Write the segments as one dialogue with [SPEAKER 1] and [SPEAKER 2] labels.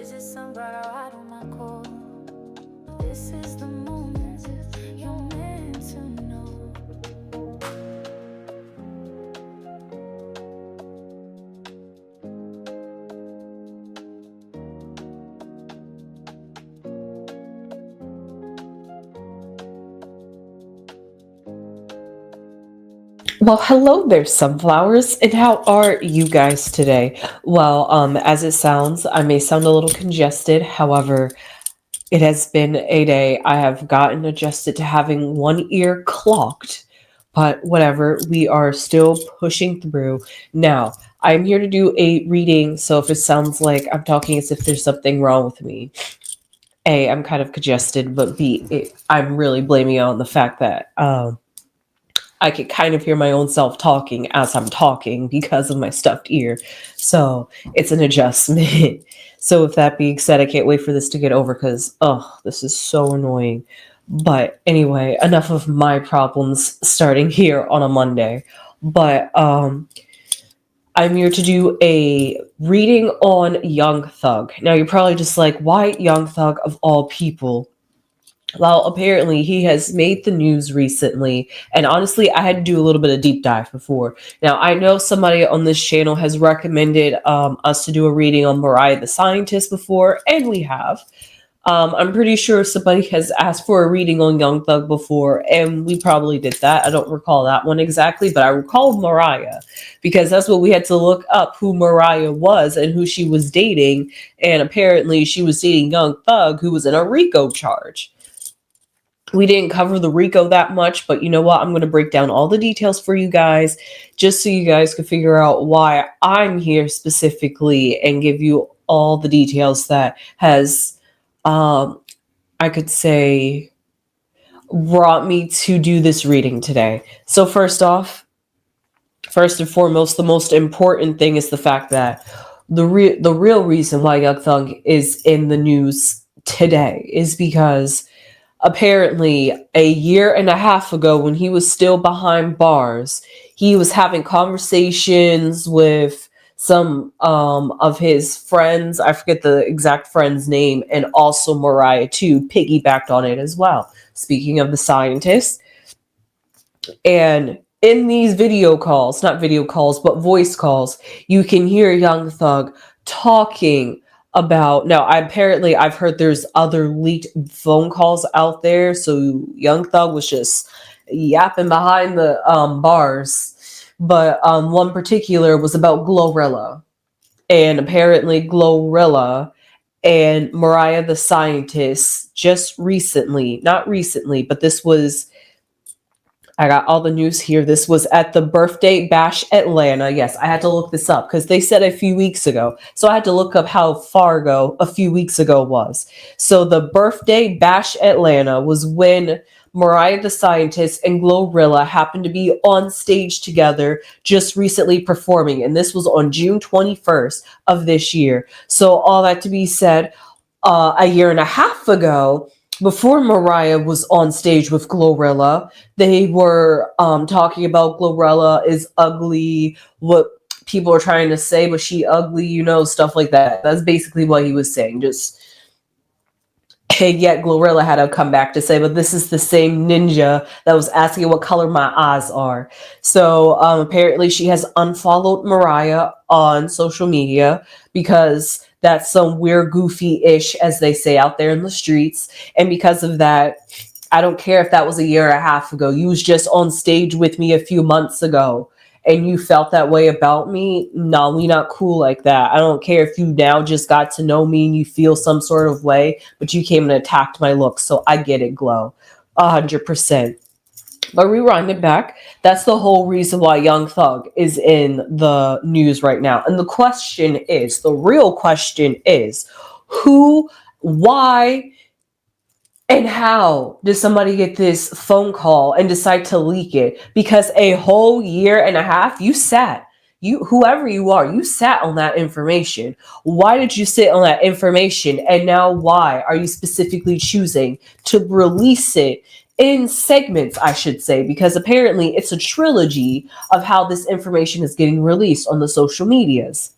[SPEAKER 1] Is it some bright light on my core? This is the moment you're meant to know.
[SPEAKER 2] Well, hello there, sunflowers, and how are you guys today? Well, as it sounds, I may sound a little congested. However, it has been a day. I have gotten adjusted to having one ear clogged, but whatever, we are still pushing through. Now, I'm here to do a reading, so if it sounds like I'm talking as if there's something wrong with me, A, I'm kind of congested, but I'm really blaming it on the fact that I could kind of hear my own self talking as I'm talking because of my stuffed ear. So it's an adjustment. So with that being said, I can't wait for this to get over because, oh, this is so annoying. But anyway, enough of my problems starting here on a Monday. But I'm here to do a reading on Young Thug. Now you're probably just like, why Young Thug of all people? Well, apparently he has made the news recently, and honestly, I had to do a little bit of deep dive before. Now, I know somebody on this channel has recommended us to do a reading on Mariah the Scientist before, and we have. I'm pretty sure somebody has asked for a reading on Young Thug before, and we probably did that. I don't recall that one exactly, but I recall Mariah because that's what we had to look up who Mariah was and who she was dating, and apparently she was dating Young Thug, who was in a RICO charge. We didn't cover the RICO that much, but you know what? I'm going to break down all the details for you guys just so you guys can figure out why I'm here specifically and give you all the details that has, I could say, brought me to do this reading today. So, first and foremost, the most important thing is the fact that the real reason why Young Thug is in the news today is because apparently a year and a half ago when he was still behind bars, he was having conversations with some of his friends. I forget the exact friend's name, and also Mariah too piggybacked on it as well, speaking of the scientist. And in these video calls, not video calls but voice calls, you can hear Young Thug talking about. Now I've heard there's other leaked phone calls out there, so Young Thug was just yapping behind the bars, but one particular was about Glorilla, and apparently Glorilla and Mariah the Scientist just recently, not recently, but this was, I got all the news here. This was at the birthday bash Atlanta. Yes, I had to look this up because they said a few weeks ago. So I had to look up how far ago a few weeks ago was. So the birthday bash Atlanta was when Mariah the Scientist and Glorilla happened to be on stage together just recently performing. And this was on June 21st of this year. So all that to be said, a year and a half ago, before Mariah was on stage with Glorilla, they were talking about Glorilla is ugly, what people are trying to say, but she ugly, stuff like that. That's basically what he was saying. Just, and yet Glorilla had a comeback to say, but this is the same ninja that was asking what color my eyes are. So apparently she has unfollowed Mariah on social media because that's some weird goofy-ish, as they say out there in the streets. And because of that, I don't care if that was a year and a half ago. You was just on stage with me a few months ago and you felt that way about me. No, we not cool like that. I don't care if you now just got to know me and you feel some sort of way, but you came and attacked my looks. So I get it, Glow. 100%. But rewind it back. That's the whole reason why Young Thug is in the news right now. And the real question is, who, why, and how did somebody get this phone call and decide to leak it? Because a whole year and a half, whoever you are, you sat on that information. Why did you sit on that information? And now why are you specifically choosing to release it in segments, I should say? Because apparently it's a trilogy of how this information is getting released on the social medias.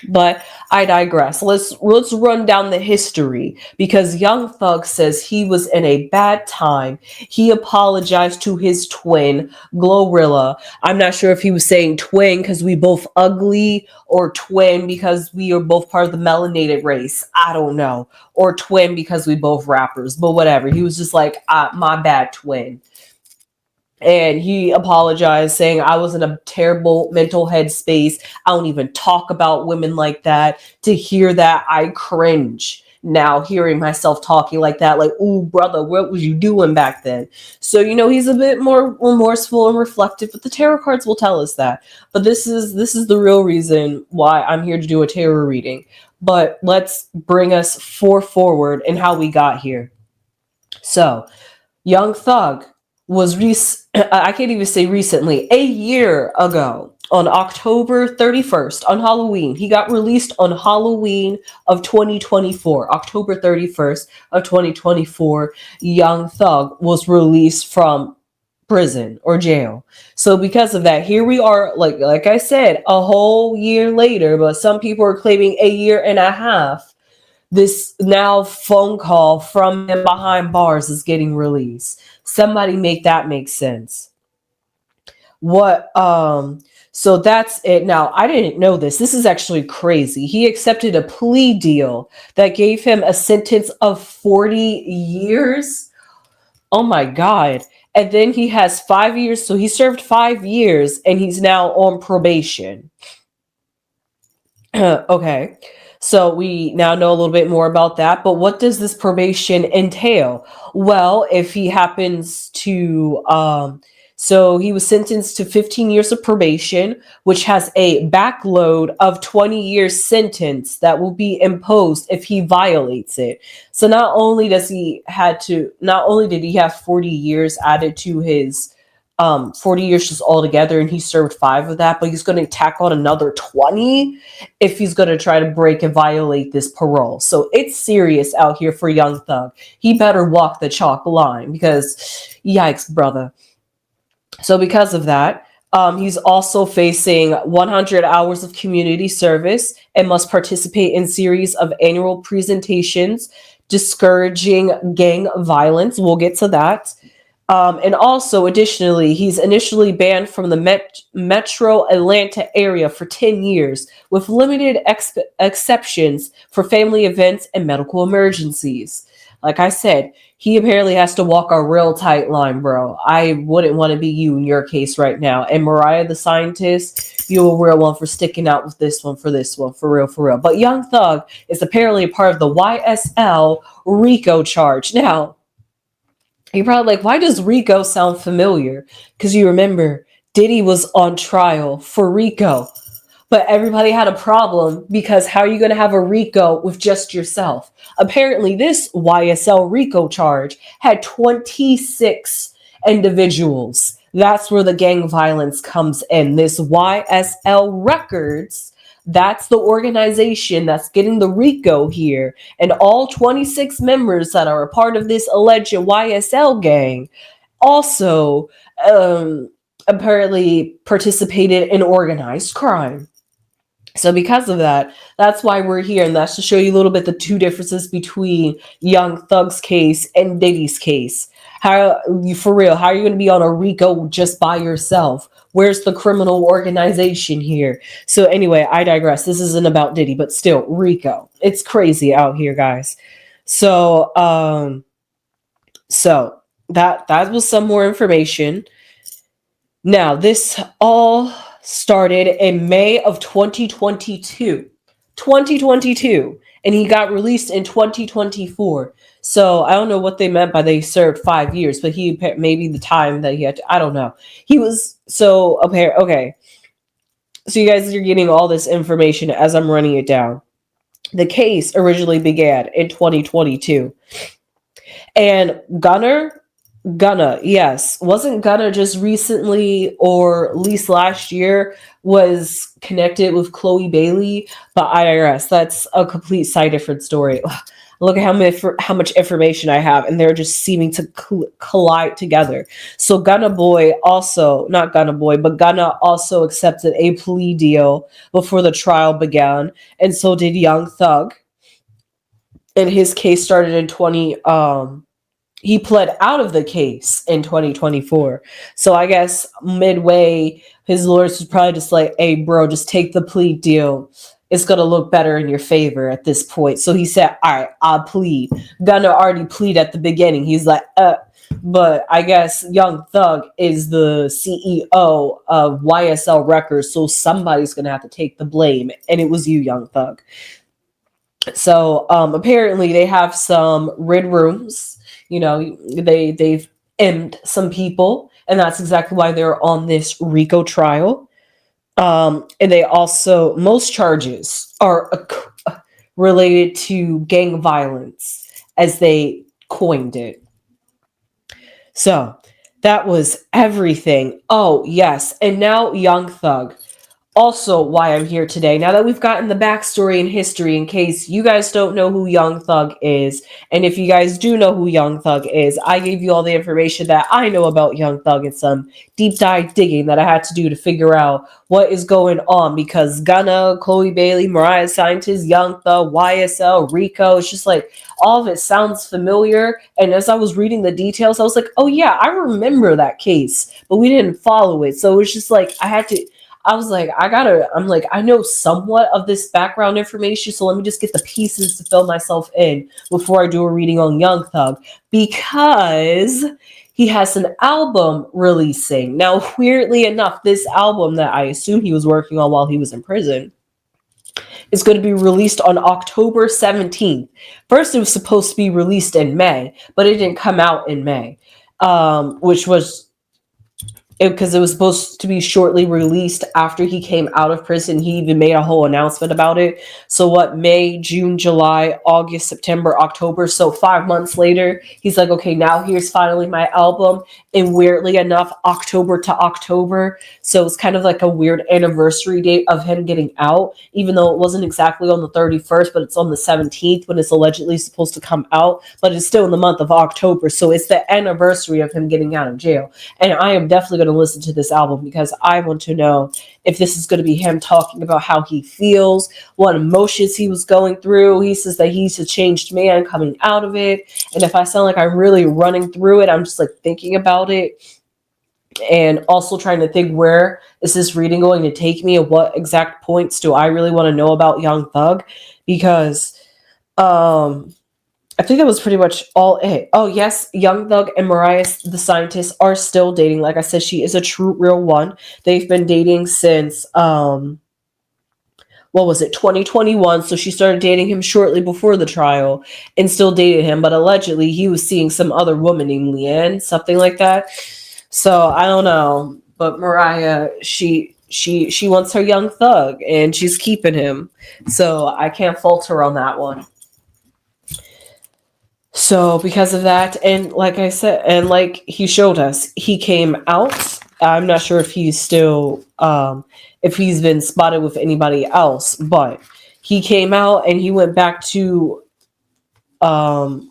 [SPEAKER 2] But I digress. Let's run down the history because Young Thug says he was in a bad time. He apologized to his twin, Glorilla. I'm not sure if he was saying twin because we both ugly or twin because we are both part of the melanated race. I don't know. Or twin because we both rappers, but whatever. He was just like, my bad, twin. And he apologized, saying, I was in a terrible mental headspace. I don't even talk about women like that. To hear that, I cringe now hearing myself talking like that. Like, ooh, brother, what was you doing back then? So, he's a bit more remorseful and reflective, but the tarot cards will tell us that. But this is the real reason why I'm here to do a tarot reading. But let's bring us forward and how we got here. So, Young Thug was I can't even say recently, a year ago on October 31st on Halloween. He got released on Halloween of 2024. October 31st of 2024, Young Thug was released from prison or jail. So because of that, here we are, like I said, a whole year later, but some people are claiming a year and a half. This now phone call from him behind bars is getting released. Somebody make that make sense. What so that's it. Now, I didn't know this. This is actually crazy. He accepted a plea deal that gave him a sentence of 40 years. Oh my god. And then he has 5 years, so he served 5 years and he's now on probation. Okay. So we now know a little bit more about that. But what does this probation entail? Well, if he happens to, so he was sentenced to 15 years of probation, which has a backload of 20 years sentence that will be imposed if he violates it. So not only did he have 40 years added to his 40 years just altogether, and he served 5 of that, but he's going to tack on another 20 if he's going to try to break and violate this parole. So it's serious out here for Young Thug. He better walk the chalk line because yikes, brother. So because of that, he's also facing 100 hours of community service and must participate in series of annual presentations discouraging gang violence. We'll get to that. And also, additionally, he's initially banned from the Metro Atlanta area for 10 years, with limited exceptions for family events and medical emergencies. Like I said, he apparently has to walk a real tight line, bro. I wouldn't want to be you in your case right now. And Mariah the Scientist, you're a real one for sticking out with this one, for real, for real. But Young Thug is apparently a part of the YSL RICO charge. Now, you're probably like, why does RICO sound familiar? Because you remember Diddy was on trial for RICO. But everybody had a problem because how are you going to have a RICO with just yourself? Apparently, this YSL RICO charge had 26 individuals. That's where the gang violence comes in. This YSL Records, that's the organization that's getting the RICO here. And all 26 members that are a part of this alleged YSL gang also apparently participated in organized crime. So because of that, that's why we're here. And that's to show you a little bit the two differences between Young Thug's case and Diddy's case. How are you going to be on a RICO just by yourself? Where's the criminal organization here? So anyway, I digress. This isn't about Diddy, but still, RICO. It's crazy out here, guys. So that was some more information. Now, this all started in May of 2022, and he got released in 2024. So I don't know what they meant by they served 5 years, but he maybe the time that he had to, I don't know. He was so okay. So you guys are getting all this information as I'm running it down. The case originally began in 2022, and Gunner Gunna, yes. Wasn't Gunna just recently, or at least last year, was connected with Chloe Bailey by IRS? That's a complete side different story. Ugh, look at how much information I have, and they're just seeming to collide together. So Gunna Boy also, not Gunna Boy, but Gunna also accepted a plea deal before the trial began, and so did Young Thug. And his case started in 20 he pled out of the case in 2024. So I guess midway, his lawyers was probably just like, hey, bro, just take the plea deal. It's going to look better in your favor at this point. So he said, all right, I'll plead. Gunna already plead at the beginning. He's like, but I guess Young Thug is the CEO of YSL Records. So somebody's going to have to take the blame. And it was you, Young Thug. So apparently they have some red rooms. You know, they've emmed some people, and that's exactly why they're on this RICO trial. And they also, most charges are related to gang violence, as they coined it. So that was everything. Oh yes, and now Young Thug, also why I'm here today. Now that we've gotten the backstory and history, in case you guys don't know who Young Thug is, and if you guys do know who Young Thug is, I gave you all the information that I know about Young Thug and some deep dive digging that I had to do to figure out what is going on, because Gunna, Chloe Bailey, Mariah Scientist, Young Thug, YSL, Rico, it's just like all of it sounds familiar. And as I was reading the details, I was like, oh yeah, I remember that case, but we didn't follow it. So it's just like I was like, I know somewhat of this background information, so let me just get the pieces to fill myself in before I do a reading on Young Thug, because he has an album releasing. Now, weirdly enough, this album that I assume he was working on while he was in prison is going to be released on October 17th. First, it was supposed to be released in May, but it didn't come out in May, which was because it was supposed to be shortly released after he came out of prison. He even made a whole announcement about it. So what, May, June, July, August, September, October. So 5 months later, he's like, okay, now here's finally my album. And weirdly enough, October to October. So it's kind of like a weird anniversary date of him getting out, even though it wasn't exactly on the 31st, but it's on the 17th when it's allegedly supposed to come out. But it's still in the month of October. So it's the anniversary of him getting out of jail. And I am definitely going to listen to this album because I want to know if this is going to be him talking about how he feels, what emotions he was going through. He says that he's a changed man coming out of it. And if I sound like I'm really running through it, I'm just like thinking about it and also trying to think, where is this reading going to take me, and what exact points do I really want to know about Young Thug? Because I think that was pretty much all it. Oh, yes, Young Thug and Mariah the Scientist are still dating. Like I said, she is a true, real one. They've been dating since, what was it, 2021. So she started dating him shortly before the trial and still dated him. But allegedly, he was seeing some other woman named Leanne, something like that. So I don't know. But Mariah, she wants her Young Thug, and she's keeping him. So I can't fault her on that one. So because of that, and like I said, and like he showed us, he came out. I'm not sure if he's still, if he's been spotted with anybody else, but he came out and he went back to, who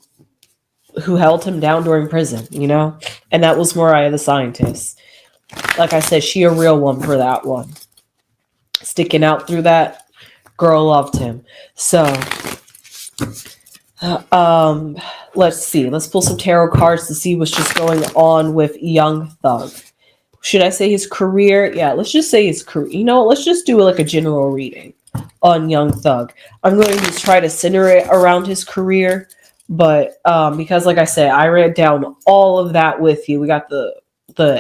[SPEAKER 2] held him down during prison, and that was Mariah the Scientist. Like I said, she a real one for that one. Sticking out through that, girl loved him. So, let's see. Let's pull some tarot cards to see what's just going on with Young Thug. Should I say his career? Yeah, let's just say his career. Let's just do like a general reading on Young Thug. I'm going to try to center it around his career, but because like I said, I read down all of that with you. We got the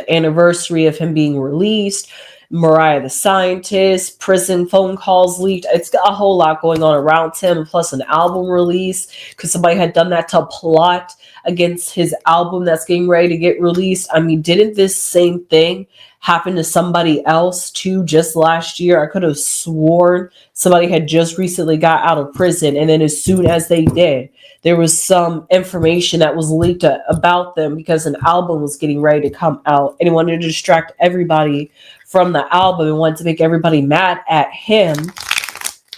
[SPEAKER 2] anniversary of him being released, Mariah the Scientist, prison phone calls leaked. It's got a whole lot going on around him, plus an album release because somebody had done that to plot against his album that's getting ready to get released. I mean, didn't this same thing happen to somebody else too just last year? I could have sworn somebody had just recently got out of prison, and then as soon as they did, there was some information that was leaked about them because an album was getting ready to come out, and he wanted to distract everybody from the album and wanted to make everybody mad at him.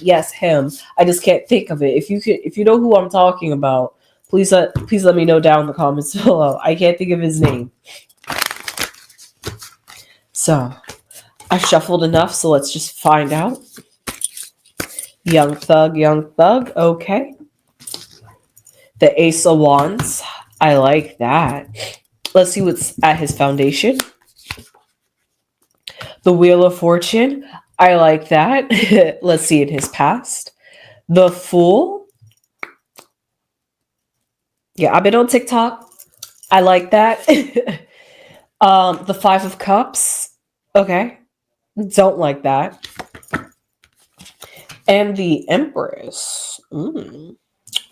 [SPEAKER 2] Yes, him. I just can't think of it. If you know who I'm talking about, please let me know down in the comments below. I can't think of his name. So I've shuffled enough, so let's just find out. Young Thug. Okay. The Ace of Wands. I like that. Let's see what's at his foundation. The Wheel of Fortune. I like that. Let's see in his past. The Fool. Yeah, I've been on TikTok. I like that. The Five of Cups. Okay. Don't like that. And the Empress.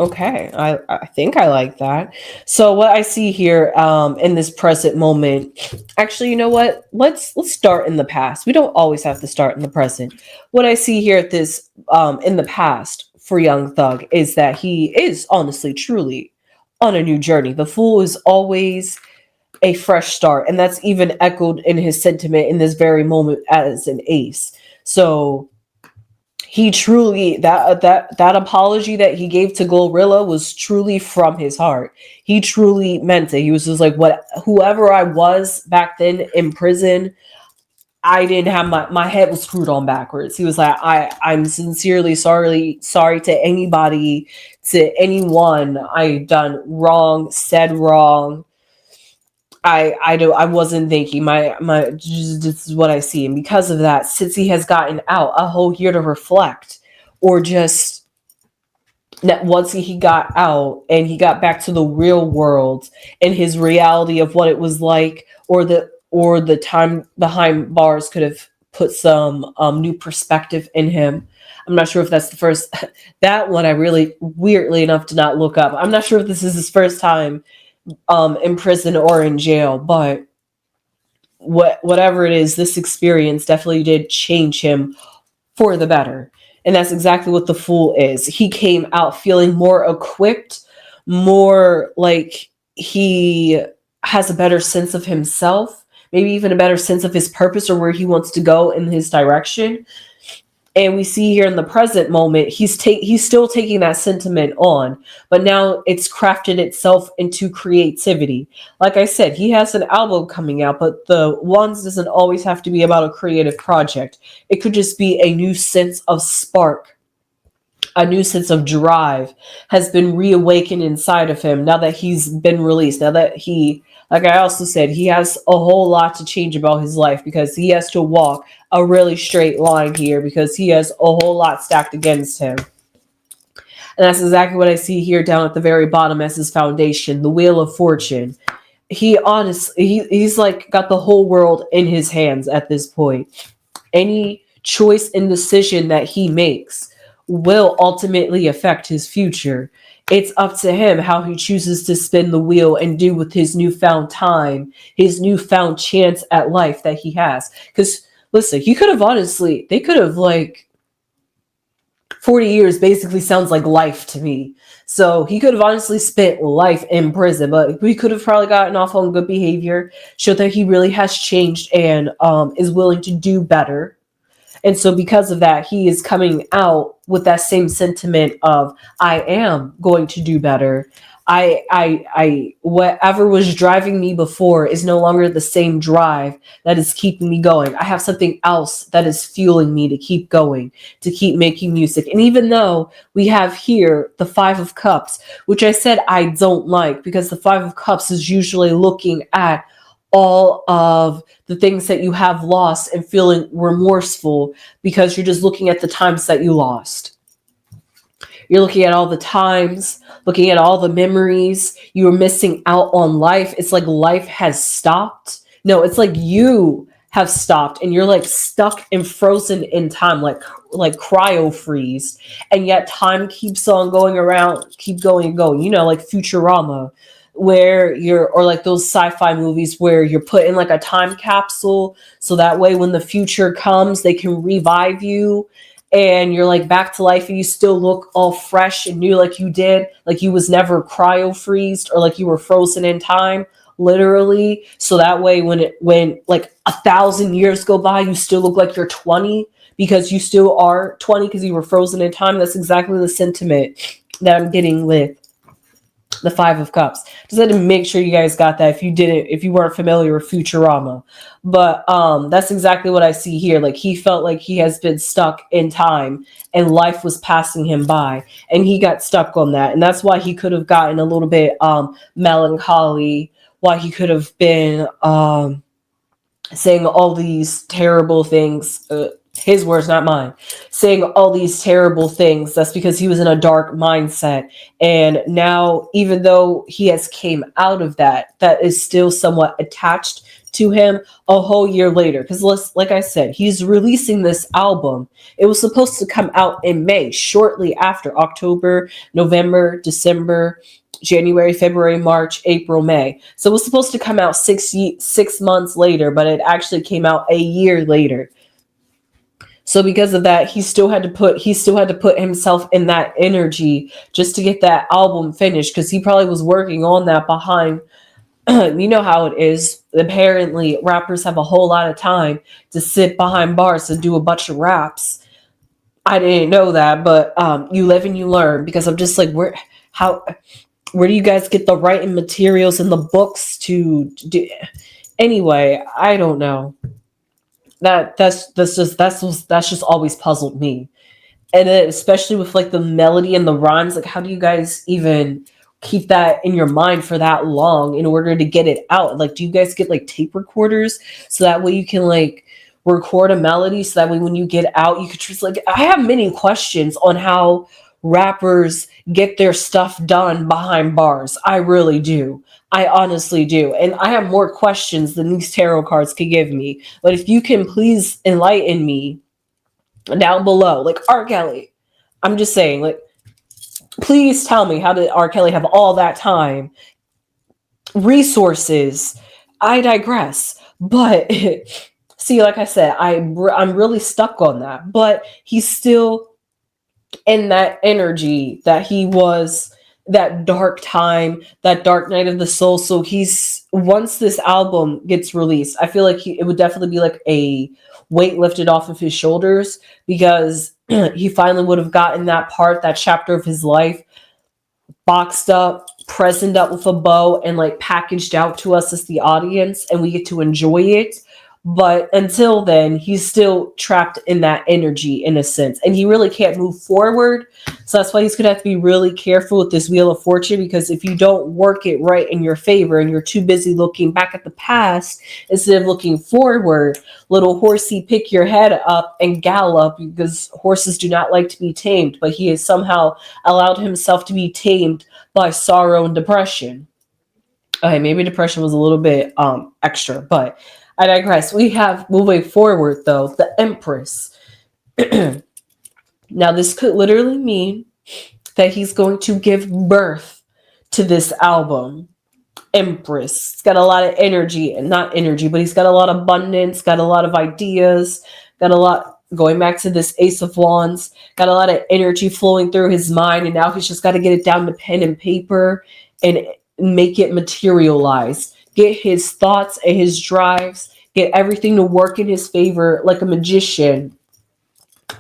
[SPEAKER 2] Okay, I think I like that. So what I see here in this present moment, actually, you know what? Let's start in the past. We don't always have to start in the present. What I see here at this in the past for Young Thug is that he is honestly, truly on a new journey. The Fool is always a fresh start, and that's even echoed in his sentiment in this very moment as an ace. So he truly that apology that he gave to Glorilla was truly from his heart. He truly meant it. He was just like, whoever I was back then in prison, I didn't have my head was screwed on backwards. He was like, I'm sincerely sorry to anybody, to anyone I done wrong, said wrong. I wasn't thinking this is what I see. And because of that, since he has gotten out a whole year to reflect, or just that once he got out and he got back to the real world and his reality of what it was like, or the time behind bars could have put some new perspective in him. I'm not sure if that's the first, that one I really weirdly enough did not look up. I'm not sure if this is his first time in prison or in jail, but whatever it is, this experience definitely did change him for the better. And that's exactly what the Fool is. He came out feeling more equipped, more like he has a better sense of himself, maybe even a better sense of his purpose or where he wants to go in his direction. And we see here in the present moment, he's still taking that sentiment on, but now it's crafted itself into creativity. Like I said, he has an album coming out, but the Wands doesn't always have to be about a creative project. It could just be a new sense of spark, a new sense of drive has been reawakened inside of him now that he's been released. Now that he, like I also said, he has a whole lot to change about his life because he has to walk a really straight line here because he has a whole lot stacked against him. And that's exactly what I see here down at the very bottom as his foundation, the Wheel of Fortune. He honestly, he's like got the whole world in his hands at this point. Any choice and decision that he makes will ultimately affect his future. It's up to him how he chooses to spin the wheel and do with his newfound time, his newfound chance at life that he has. Because listen, he could have honestly, they could have 40 years basically sounds like life to me. So he could have honestly spent life in prison, but we could have probably gotten off on good behavior, showed that he really has changed and is willing to do better. And so because of that, he is coming out with that same sentiment of, I am going to do better. I whatever was driving me before is no longer the same drive that is keeping me going. I have something else that is fueling me to keep going, to keep making music. And even though we have here the Five of Cups, which I said I don't like because the Five of Cups is usually looking at all of the things that you have lost and feeling remorseful because you're just looking at the times that you lost. You're looking at all the times, looking at all the memories. You're missing out on life. It's like life has stopped. No, it's like you have stopped, and you're like stuck and frozen in time, like cryo freeze, and yet time keeps on going around, keep going and going. Like Futurama, where you're, or like those sci-fi movies where you're put in like a time capsule, so that way when the future comes, they can revive you, and you're like back to life, and you still look all fresh and new, like you did, like you was never cryo freezed, or like you were frozen in time, literally. So that way when like 1,000 years go by, you still look like you're 20, because you still are 20 because you were frozen in time. That's exactly the sentiment that I'm getting with the Five of Cups. Just had to make sure you guys got that if you weren't familiar with Futurama. But that's exactly what I see here. Like, he felt like he has been stuck in time and life was passing him by, and he got stuck on that. And that's why he could have gotten a little bit melancholy, why he could have been saying all these terrible things, his words, not mine, saying all these terrible things. That's because he was in a dark mindset. And now, even though he has came out of that, that is still somewhat attached to him a whole year later. Because like I said, he's releasing this album. It was supposed to come out in May, shortly after October, November, December, January, February, March, April, May. So it was supposed to come out 6 months later, but it actually came out a year later. So because of that, he still had to put himself in that energy just to get that album finished, because he probably was working on that behind. You know how it is. Apparently, rappers have a whole lot of time to sit behind bars and do a bunch of raps. I didn't know that, but you live and you learn, because I'm just like, where do you guys get the writing materials and the books to do? Anyway, I don't know. That's just always puzzled me. And then especially with like the melody and the rhymes, like how do you guys even keep that in your mind for that long in order to get it out? Like, do you guys get like tape recorders so that way you can like record a melody, so that way when you get out, you could just like, I have many questions on how rappers get their stuff done behind bars. I really do. I honestly do. And I have more questions than these tarot cards could give me. But if you can please enlighten me down below, like R. Kelly, I'm just saying, like, please tell me, how did R. Kelly have all that time, resources? I digress. But see, like I said, I'm really stuck on that. But he's still in that energy that he was, that dark time, that dark night of the soul. So he's, once this album gets released, I feel like it would definitely be like a weight lifted off of his shoulders, because he finally would have gotten that part, that chapter of his life boxed up, presented up with a bow, and like packaged out to us as the audience, and we get to enjoy it. But until then, he's still trapped in that energy in a sense, and he really can't move forward. So that's why he's gonna have to be really careful with this Wheel of Fortune, because if you don't work it right in your favor and you're too busy looking back at the past instead of looking forward, little horsey, pick your head up and gallop, because horses do not like to be tamed. But he has somehow allowed himself to be tamed by sorrow and depression. Okay, maybe depression was a little bit extra, but I digress. We have, moving forward though, the Empress. Now this could literally mean that he's going to give birth to this album. Empress. It's got a lot of energy, and not energy, but he's got a lot of abundance, got a lot of ideas, got a lot, going back to this Ace of Wands, got a lot of energy flowing through his mind, and now he's just got to get it down to pen and paper and make it materialize. Get his thoughts and his drives, get everything to work in his favor like a magician,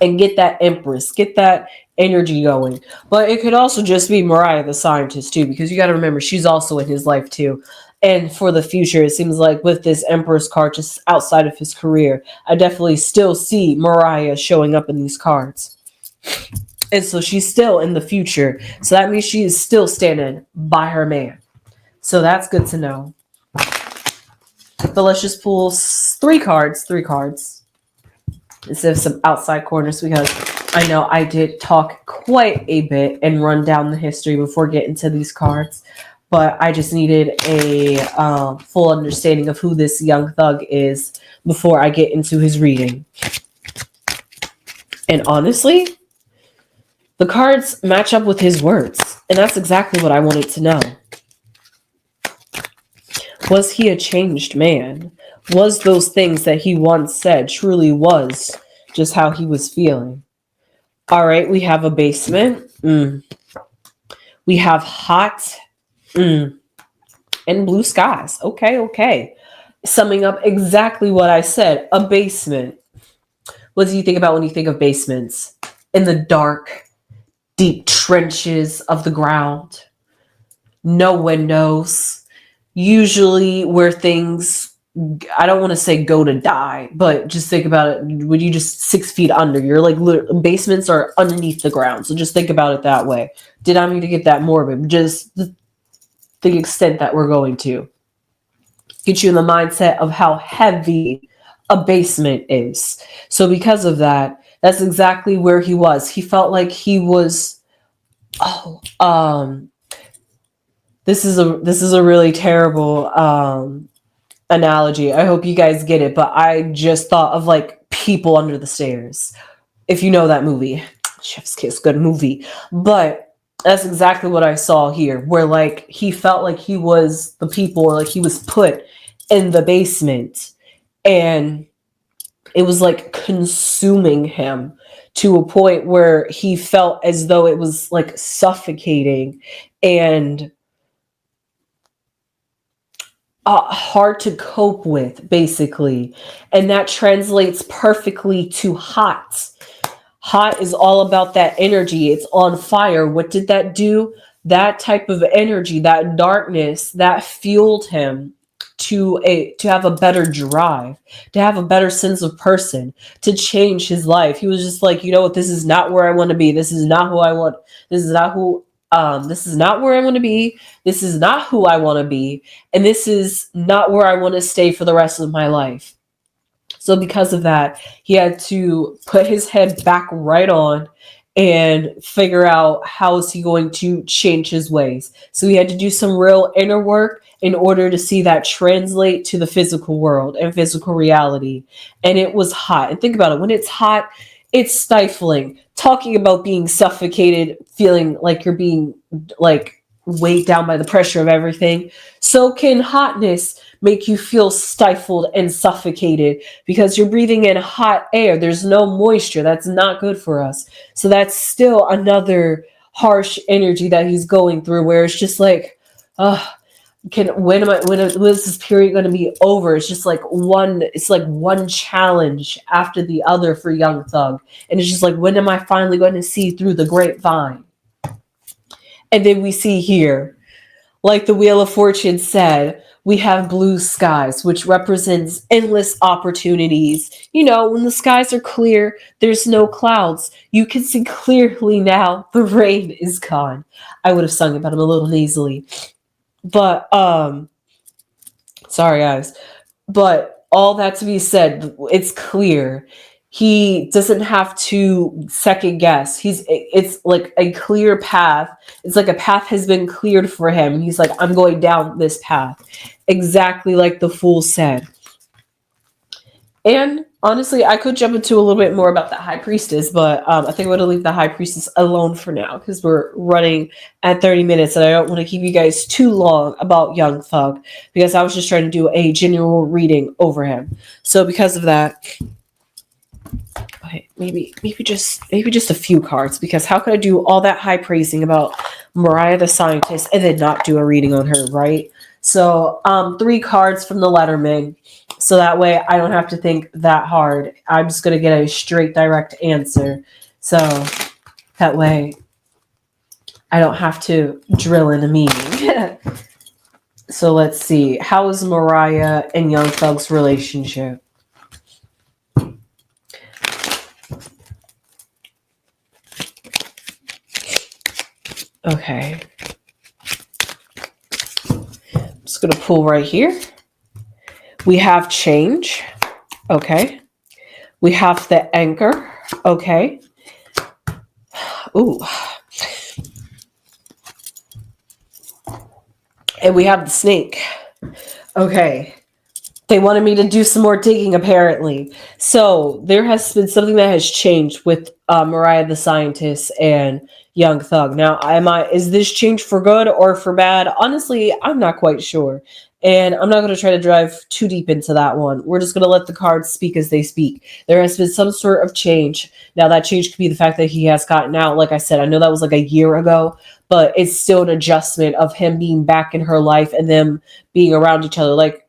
[SPEAKER 2] and get that Empress, get that energy going. But it could also just be Mariah the Scientist too, because you got to remember, she's also in his life too. And for the future, it seems like with this Empress card just outside of his career, I definitely still see Mariah showing up in these cards. And so she's still in the future. So that means she is still standing by her man. So that's good to know. But let's just pull three cards instead of some outside corners, because I know I did talk quite a bit and run down the history before getting to these cards. but I just needed a full understanding of who this young thug is before I get into his reading. And honestly, the cards match up with his words, and that's exactly what I wanted to know. Was he a changed man? Was those things that he once said truly was just how he was feeling? All right, we have a basement. We have hot and blue skies. Okay. Summing up exactly what I said, a basement. What do you think about when you think of basements? In the dark, deep trenches of the ground, no windows, usually where things, I don't want to say go to die, but just think about it. When you just 6 feet under, you're like, basements are underneath the ground. So just think about it that way. Did I mean to get that morbid? Just the extent that we're going to get you in the mindset of how heavy a basement is. So because of that, that's exactly where he was. He felt like he was, this is a really terrible analogy. I hope you guys get it, but I just thought of like People Under the Stairs. If you know that movie, Chef's Kiss, good movie. But that's exactly what I saw here, where like he felt like he was the people, or like he was put in the basement, and it was like consuming him to a point where he felt as though it was like suffocating and hard to cope with, basically. And that translates perfectly to hot. Hot is all about that energy. It's on fire. What did that do? That type of energy, that darkness, that fueled him to have a better drive, to have a better sense of person, to change his life. He was just like, you know what, this is not where I want to be. This is not who I want. This is not who this is not where I want to be. This is not who I want to be. And this is not where I want to stay for the rest of my life. So because of that, he had to put his head back right on and figure out how is he going to change his ways. So he had to do some real inner work in order to see that translate to the physical world and physical reality. And it was hot. And think about it. When it's hot, it's stifling. Talking about being suffocated, feeling like you're being like weighed down by the pressure of everything. So can hotness make you feel stifled and suffocated because you're breathing in hot air. There's no moisture. That's not good for us. So that's still another harsh energy that he's going through, where it's just like, when is this period going to be over? It's just like one challenge after the other for Young Thug. And it's just like, when am I finally going to see through the grapevine? And then we see here, like the Wheel of Fortune said, we have blue skies, which represents endless opportunities. You know, when the skies are clear, there's no clouds. You can see clearly now the rain is gone. I would have sung it, but I'm a little nasally. But, sorry guys. But all that to be said, it's clear. He doesn't have to second guess. It's like a clear path. It's like a path has been cleared for him. He's like, I'm going down this path. Exactly like the Fool said. And honestly, I could jump into a little bit more about the High Priestess, but I think I'm going to leave the High Priestess alone for now because we're running at 30 minutes and I don't want to keep you guys too long about Young Thug because I was just trying to do a general reading over him. So because of that, okay, maybe just a few cards, because how could I do all that high praising about Mariah the Scientist and then not do a reading on her, right? So 3 cards from the Letterman. So that way I don't have to think that hard. I'm just going to get a straight, direct answer. So that way I don't have to drill in a meaning. So let's see. How is Mariah and Young Thug's relationship? Okay. I'm just going to pull right here. We have change. Okay. We have the anchor. Okay. Ooh. And we have the snake. Okay. They wanted me to do some more digging, apparently. So there has been something that has changed with Mariah the Scientist and Young Thug. Now, is this change for good or for bad? Honestly, I'm not quite sure. And I'm not going to try to drive too deep into that one. We're just going to let the cards speak as they speak. There has been some sort of change. Now, that change could be the fact that he has gotten out. Like I said, I know that was like a year ago, but it's still an adjustment of him being back in her life and them being around each other. Like,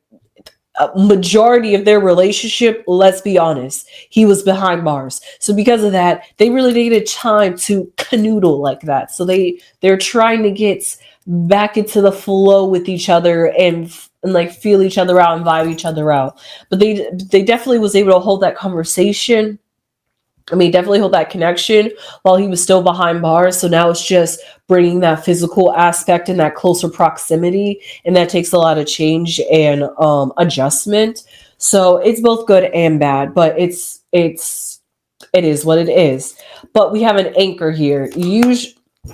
[SPEAKER 2] a majority of their relationship, let's be honest, he was behind bars. So because of that, they really needed time to canoodle like that. So they're trying to get back into the flow with each other and like feel each other out and vibe each other out. But they definitely was able to hold that conversation. I mean, definitely hold that connection while he was still behind bars. So now it's just bringing that physical aspect and that closer proximity, and that takes a lot of change and adjustment. So it's both good and bad, but it is what it is. But we have an anchor here.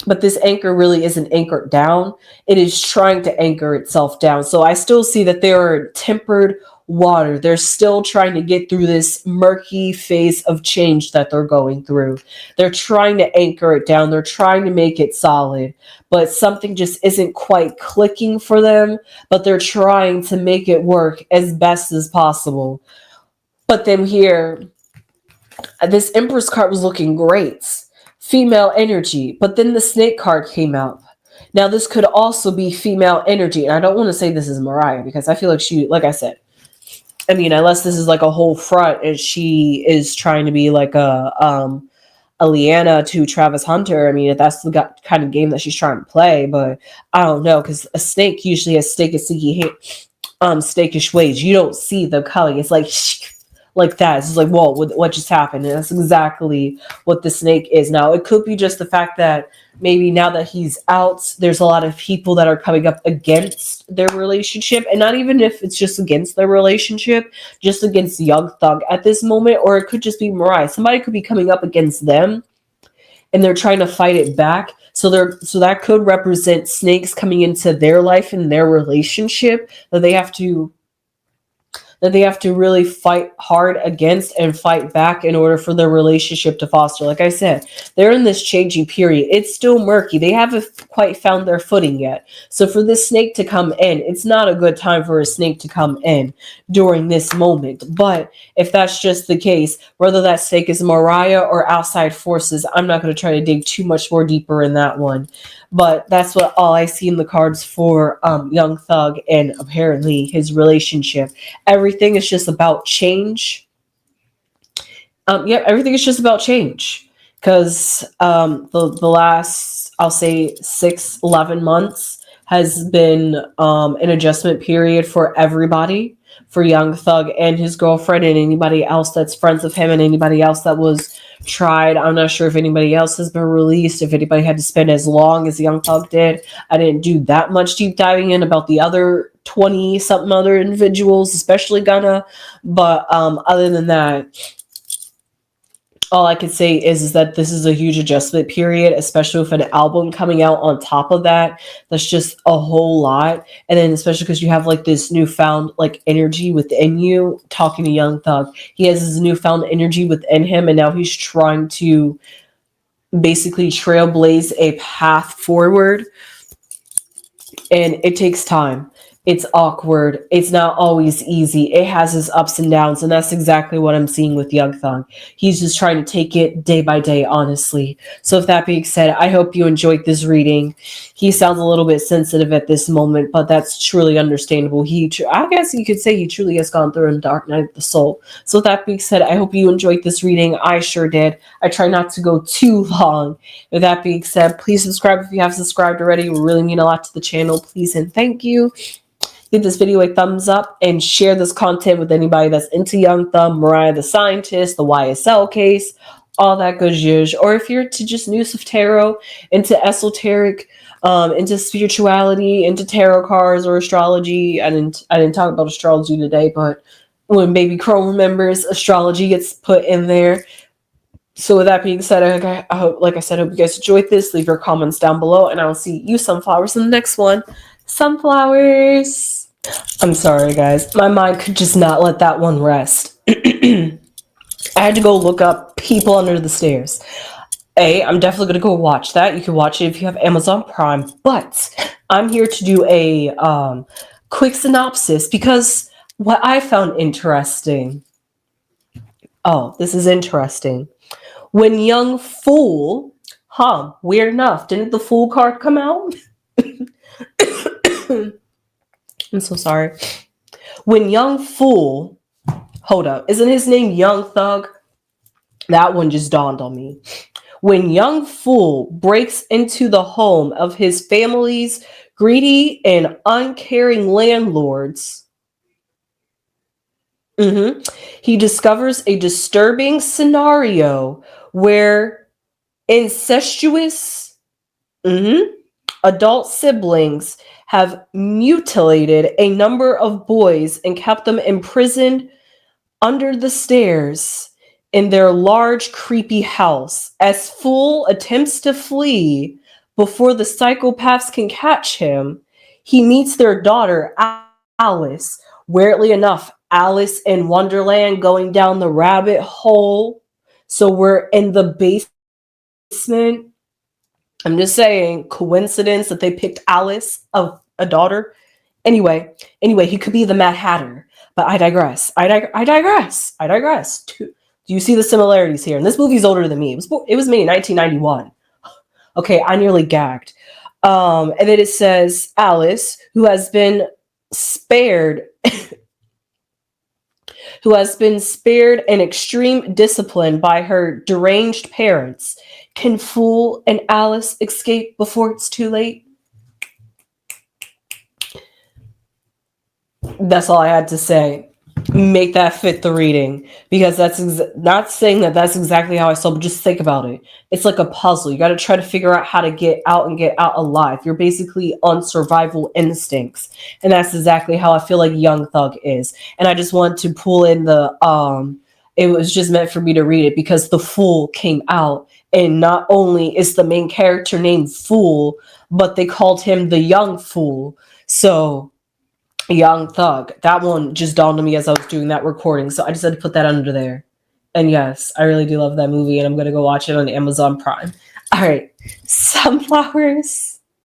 [SPEAKER 2] But this anchor really isn't anchored down. It is trying to anchor itself down. So I still see that there are tempered water. They're still trying to get through this murky phase of change that they're going through. They're trying to anchor it down. They're trying to make it solid, but something just isn't quite clicking for them, but they're trying to make it work as best as possible. But then here, this Empress card was looking great. Female energy, but then the snake card came out. Now this could also be female energy, and I don't want to say this is Mariah because I feel like like I said, I mean, unless this is like a whole front and she is trying to be like a Leanna to Travis Hunter. I mean, if that's the kind of game that she's trying to play, but I don't know because a snake usually has snakish ways. You don't see the color. It's like that. It's just like, whoa, what just happened? And that's exactly what the snake is. Now, it could be just the fact that maybe now that he's out, there's a lot of people that are coming up against their relationship. And not even if it's just against their relationship, just against Young Thug at this moment. Or it could just be Mariah. Somebody could be coming up against them and they're trying to fight it back. So that could represent snakes coming into their life and their relationship that they have to really fight hard against and fight back in order for their relationship to foster. Like I said, they're in this changing period. It's still murky. They haven't quite found their footing yet. So for this snake to come in, it's not a good time for a snake to come in during this moment. But if that's just the case, whether that snake is Mariah or outside forces, I'm not going to try to dig too much more deeper in that one. But that's what all I see in the cards for Young Thug and apparently his relationship. Everything is just about change. Everything is just about change. Because the last, I'll say 11 months has been an adjustment period for everybody. For Young Thug and his girlfriend and anybody else that's friends with him and anybody else that was tried. I'm not sure if anybody else has been released, if anybody had to spend as long as Young Thug did. I didn't do that much deep diving in about the other 20 something other individuals, especially Gunna. But other than that, all I can say is that this is a huge adjustment period, especially with an album coming out on top of that. That's just a whole lot. And then especially because you have like this newfound like energy within you, talking to Young Thug. He has his newfound energy within him, and now he's trying to basically trailblaze a path forward. And it takes time. It's awkward. It's not always easy. It has its ups and downs, and that's exactly what I'm seeing with Young Thug. He's just trying to take it day by day, honestly. So with that being said, I hope you enjoyed this reading. He sounds a little bit sensitive at this moment, but that's truly understandable. I guess you could say he truly has gone through a dark night of the soul. So with that being said, I hope you enjoyed this reading. I sure did. I try not to go too long. With that being said, please subscribe if you have subscribed already. It will really mean a lot to the channel. Please and thank you. Give this video a thumbs up and share this content with anybody that's into Young Thug, Mariah the Scientist, the YSL case, all that good zhuzh. Or if you're to just news of tarot, into esoteric, into spirituality, into tarot cards or astrology. I didn't talk about astrology today, but when Baby Crow remembers, astrology gets put in there. So with that being said, I hope, like I said, I hope you guys enjoyed this. Leave your comments down below, and I will see you sunflowers in the next one. Sunflowers. I'm sorry, guys. My mind could just not let that one rest. I had to go look up People Under the Stairs. I'm definitely gonna go watch that. You can watch it if you have Amazon Prime. But I'm here to do a quick synopsis because what I found interesting. Oh, this is interesting. When young fool, weird enough, didn't the fool card come out? I'm so sorry. When young fool, hold up, isn't his name Young Thug? That one just dawned on me. When young fool breaks into the home of his family's greedy and uncaring landlords, he discovers a disturbing scenario where incestuous adult siblings have mutilated a number of boys and kept them imprisoned under the stairs in their large, creepy house. As Fool attempts to flee before the psychopaths can catch him, he meets their daughter, Alice. Weirdly enough, Alice in Wonderland going down the rabbit hole. So we're in the basement. I'm just saying, coincidence that they picked Alice, a daughter. Anyway, he could be the Mad Hatter. But I digress. I digress. Do you see the similarities here? And this movie's older than me. It was made in 1991. Okay, I nearly gagged. And then it says Alice, who has been spared an extreme discipline by her deranged parents. Can Fool and Alice escape before it's too late? That's all I had to say. Make that fit the reading, because that's not saying that that's exactly how I saw, but just think about it. It's like a puzzle. You got to try to figure out how to get out alive. You're basically on survival instincts, and that's exactly how I feel like Young Thug is. And I just wanted to pull in the it was just meant for me to read it because the Fool came out, and not only is the main character named Fool, but they called him the Young Fool. So Young Thug. That one just dawned on me as I was doing that recording, so I just had to put that under there. And yes, I really do love that movie, and I'm gonna go watch it on Amazon Prime. All right, Sunflowers.